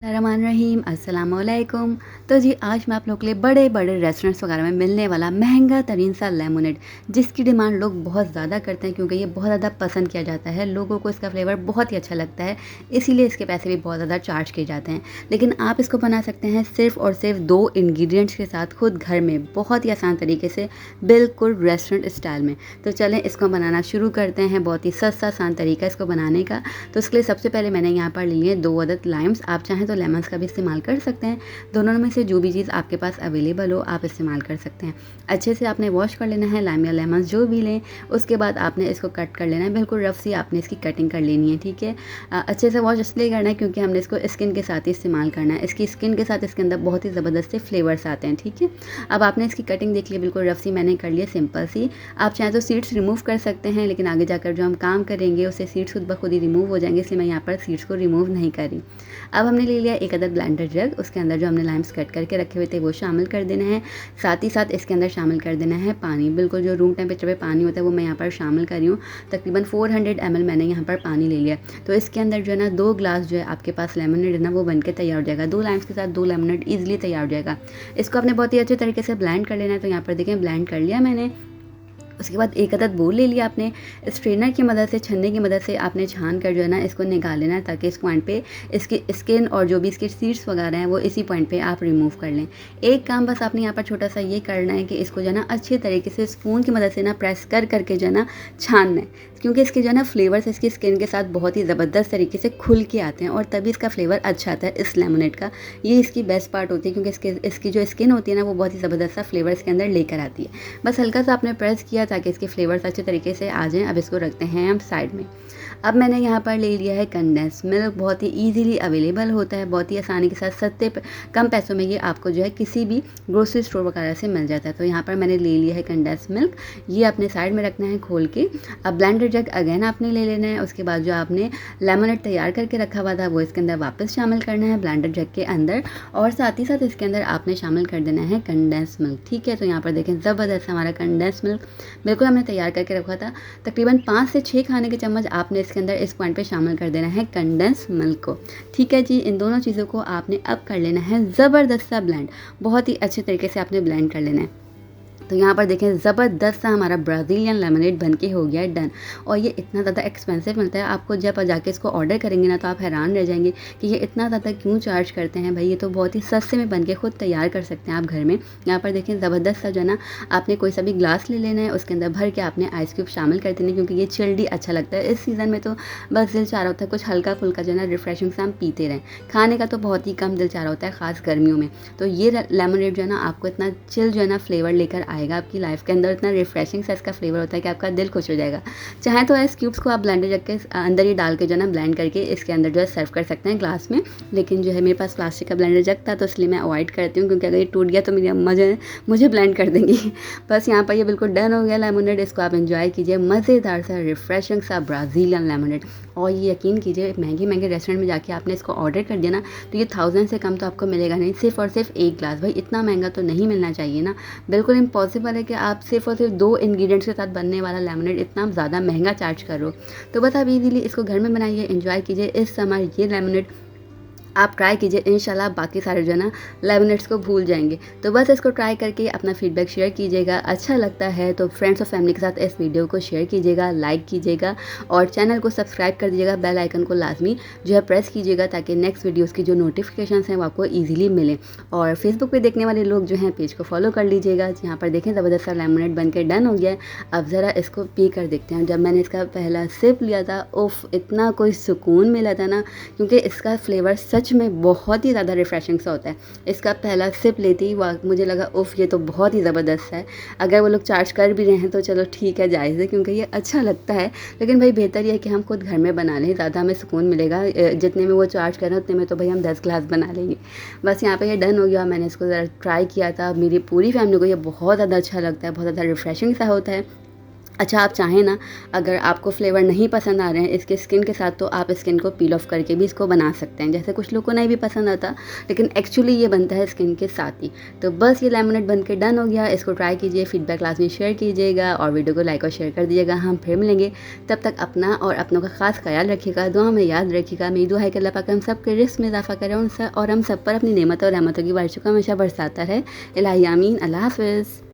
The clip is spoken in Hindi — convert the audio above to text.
रहीम अस्सलाम वालेकुम। तो जी आज मैं आप लोग के लिए बड़े बड़े रेस्टोरेंट्स वगैरह में मिलने वाला महंगा तरीन सा लेमनेड, जिसकी डिमांड लोग बहुत ज़्यादा करते हैं क्योंकि ये बहुत ज़्यादा पसंद किया जाता है। लोगों को इसका फ्लेवर बहुत ही अच्छा लगता है, इसीलिए इसके पैसे भी बहुत ज़्यादा चार्ज किए जाते हैं। लेकिन आप इसको बना सकते हैं सिर्फ़ और सिर्फ 2 इंग्रेडिएंट्स के साथ खुद घर में, बहुत ही आसान तरीके से, बिल्कुल रेस्टोरेंट स्टाइल में। तो चलें इसको बनाना शुरू करते हैं। बहुत ही सस्ता आसान तरीका इसको बनाने का। तो इसके लिए सबसे पहले मैंने यहाँ पर लिए 2 अदद लाइम्स। आप चाहें तो लेमन्स का भी इस्तेमाल कर सकते हैं। दोनों में से जो भी चीज़ आपके पास अवेलेबल हो आप इस्तेमाल कर सकते हैं। अच्छे से आपने वॉश कर लेना है लाइम या लेमन्स जो भी लें। उसके बाद आपने इसको कट कर लेना है, बिल्कुल रफ सी आपने इसकी कटिंग कर लेनी है, ठीक है। अच्छे से वॉश इसलिए करना है क्योंकि हमने इसको स्किन के साथ ही इस्तेमाल करना है। इसकी स्किन के साथ इसके अंदर बहुत ही ज़बरदस्त से फ्लेवर्स आते हैं, ठीक है। अब आपने इसकी कटिंग देख लिया, बिल्कुल रफ सी मैंने कर लिया, सिंपल सी। आप चाहें तो सीड्स रिमूव कर सकते हैं, लेकिन आगे जाकर जो हम काम करेंगे उससे सीड्स खुद ब खुद ही रिमूव हो जाएंगे, इसलिए मैं यहाँ पर सीड्स को रिमूव नहीं करी। अब हमने ले लिया एक अदद ब्लेंडर जग। उसके अंदर जो हमने लाइम्स कट करके रखे हुए थे वो शामिल कर देना है। साथ ही साथ इसके अंदर शामिल कर देना है पानी, बिल्कुल जो रूम टेम्परेचर पे पानी होता है वो मैं यहाँ पर शामिल कर रही हूँ। तकरीबन 400 ml मैंने यहाँ पर पानी ले लिया। तो इसके अंदर जो है ना 2 ग्लास जो है आपके पास लेमनेड है ना वो बनके तैयार हो जाएगा। 2 लाइम्स के साथ 2 लेमनेड ईजिली तैयार हो जाएगा। इसको आपने बहुत ही अच्छे तरीके से ब्लेंड कर लेना है। तो यहाँ पर देखें ब्लेंड कर लिया मैंने। उसके बाद एक अदद बोल ले लिया आपने। स्ट्रेनर की मदद से, छन्ने की मदद से आपने छान कर जो है ना इसको निकाल लेना है, ताकि इस पॉइंट पे इसकी स्किन और जो भी इसके सीड्स वगैरह हैं वो इसी पॉइंट पे आप रिमूव कर लें। एक काम बस आपने यहाँ पर छोटा सा ये करना है कि इसको जो है ना अच्छे तरीके से स्पून की मदद से ना प्रेस कर करके जो है ना छानना है, क्योंकि इसके जो है ना फ्लेवर्स इसकी स्किन के साथ बहुत ही ज़बरदस्त तरीके से खुल के आते हैं और तभी इसका फ्लेवर अच्छा आता है इस लेमनेड का। ये इसकी बेस्ट पार्ट होती है क्योंकि इसकी जो स्किन होती है ना वो बहुत ही ज़बरदस्त सा फ्लेवर इसके अंदर लेकर आती है। बस हल्का सा आपने प्रेस किया ताकि इसके फ्लेवर्स अच्छे तरीके से आ जाएं। अब इसको रखते हैं हम साइड में। अब मैंने यहाँ पर ले लिया है कंडेंस मिल्क। बहुत ही इजीली अवेलेबल होता है, बहुत ही आसानी के साथ सस्ते कम पैसों में ये आपको जो है किसी भी ग्रोसरी स्टोर वगैरह से मिल जाता है। तो यहाँ पर मैंने ले लिया है कंडेंस मिल्क। ये अपने साइड में रखना है खोल के। अब ब्लेंडर जग अगेन आपने ले लेना है। उसके बाद जो आपने लेमनेड तैयार करके रखा हुआ था वो इसके अंदर वापस शामिल करना है ब्लेंडर जग के अंदर, और साथ ही साथ इसके अंदर आपने शामिल कर देना है कंडेंस मिल्क, ठीक है। तो यहाँ पर देखें ज़बरदस्त हमारा कंडेंस मिल्क बिल्कुल हमने तैयार करके रखा था। तकरीबन 5 से 6 खाने के चम्मच आपने इसके अंदर इस पॉइंट पे शामिल कर देना है कंडेंस मिल्क को, ठीक है जी। इन दोनों चीज़ों को आपने अब कर लेना है ज़बरदस्त सा ब्लेंड। बहुत ही अच्छे तरीके से आपने ब्लेंड कर लेना है। तो यहाँ पर देखें ज़बरदस्त सा हमारा ब्राज़ीलियन लेमनेड बनके हो गया है डन। और ये इतना ज़्यादा एक्सपेंसिव मिलता है, आपको जब जाके इसको ऑर्डर करेंगे ना तो आप हैरान रह जाएंगे कि ये इतना ज़्यादा क्यों चार्ज करते हैं भाई। ये तो बहुत ही सस्ते में बनके खुद तैयार कर सकते हैं आप घर में। यहाँ पर देखें ज़बरदस्त सा जो है ना आपने कोई सा भी ग्लास ले लेना है, उसके अंदर भर के आपने आइस क्यूब शामिल कर देने, क्योंकि ये चिल्ड ही अच्छा लगता है इस सीज़न में। तो बस दिल चाह रहा होता है कुछ हल्का फुल्का जो है ना रिफ्रेशिंग से हम पीते रहें। खाने का तो बहुत ही कम दिल चाह रहा होता है, ख़ास गर्मियों में। तो ये लेमनेड जो है ना आपको इतना चिल जो है ना फ्लेवर लेकर आएगा आपकी लाइफ के अंदर। इतना रिफ्रेशिंग सा इसका फ्लेवर होता है कि आपका दिल खुश हो जाएगा। चाहे तो आइस क्यूब्स को आप ब्लेंडर जग के अंदर ही डाल के जो है ना ब्लेंड करके इसके अंदर जो है सर्व कर सकते हैं ग्लास में। लेकिन जो है मेरे पास प्लास्टिक का ब्लेंडर जग था तो इसलिए मैं अवॉइड करती हूँ, क्योंकि अगर ये टूट गया तो मेरी अम्मा जो है मुझे ब्लेंड कर देंगी। बस यहाँ पर ये बिल्कुल डन हो गया लेमनेड। इसको आप एंजॉय कीजिए, मज़ेदार सा रिफ्रेशिंग सा ब्राज़ीलियन लेमनेड। और ये यकीन कीजिए महंगे महंगे रेस्टोरेंट में जाके आपने इसको ऑर्डर कर दिया ना तो ये 1000 से कम तो आपको मिलेगा नहीं, सिर्फ और सिर्फ एक ग्लास। भाई इतना महंगा तो नहीं मिलना चाहिए ना। बिल्कुल इम्पॉसिबल है कि आप सिर्फ और सिर्फ 2 इंग्रेडिएंट्स के साथ बनने वाला लेमनेड इतना ज़्यादा महंगा चार्ज करो। तो बस आप इजीली इसको घर में बनाइए, एंजॉय कीजिए इस समर ये लेमनेड आप ट्राई कीजिए। इंशाल्लाह बाकी सारे जो है ना लेमनेड्स को भूल जाएंगे। तो बस इसको ट्राई करके अपना फीडबैक शेयर कीजिएगा। अच्छा लगता है तो फ्रेंड्स और फैमिली के साथ इस वीडियो को शेयर कीजिएगा, लाइक कीजिएगा और चैनल को सब्सक्राइब कर दीजिएगा। बेल आइकन को लाजमी जो है प्रेस कीजिएगा, ताकि नेक्स्ट वीडियोज़ की जो नोटिफिकेशन हैं वो आपको ईजिली मिलें। और फेसबुक पर देखने वाले लोग जो हैं पेज को फॉलो कर लीजिएगा। यहाँ पर देखें ज़बरदस्त सा लेमनेड बन के डन हो गया है। अब ज़रा इसको पी कर देखते हैं। जब मैंने इसका पहला सिप लिया था उफ़ इतना कोई सुकून मिला था ना, क्योंकि इसका फ्लेवर सच में बहुत ही ज़्यादा रिफ्रेशिंग सा होता है। इसका पहला सिप लेती मुझे लगा उफ़ ये तो बहुत ही ज़बरदस्त है। अगर वो लोग चार्ज कर भी रहे हैं तो चलो ठीक है, जायज़ है, क्योंकि ये अच्छा लगता है। लेकिन भाई बेहतर ये है कि हम खुद घर में बना लें, ज़्यादा हमें सुकून मिलेगा। जितने में वो चार्ज कर रहे हैं उतने में तो भाई हम 10 ग्लास बना लेंगे। बस यहाँ पर ये डन हो गया। मैंने इसको ज़रा ट्राई किया था, मेरी पूरी फैमिली को ये बहुत ज़्यादा अच्छा लगता है, बहुत ज़्यादा रिफ्रेशिंग सा होता है। अच्छा, आप चाहें ना, अगर आपको फ्लेवर नहीं पसंद आ रहे हैं इसके स्किन के साथ, तो आप स्किन को पील ऑफ करके भी इसको बना सकते हैं। जैसे कुछ लोग को नहीं भी पसंद आता, लेकिन एक्चुअली ये बनता है स्किन के साथ ही। तो बस ये लेमनेड बन के डन हो गया। इसको ट्राई कीजिए, फीडबैक क्लास में शेयर कीजिएगा और वीडियो को लाइक और शेयर कर दीजिएगा। हम फिर मिलेंगे, तब तक अपना और अपनों का खास ख्याल रखिएगा, दुआ में याद रखिएगा। मेरी दुआ है कि अल्लाह पाक हम सब के रिस्क में इजाफा करें और हम सब पर अपनी नेमत और रहमतों की बारिशों को हमेशा बरसाता रहे। इलाही आमीन। अल्लाह हाफ़िज़।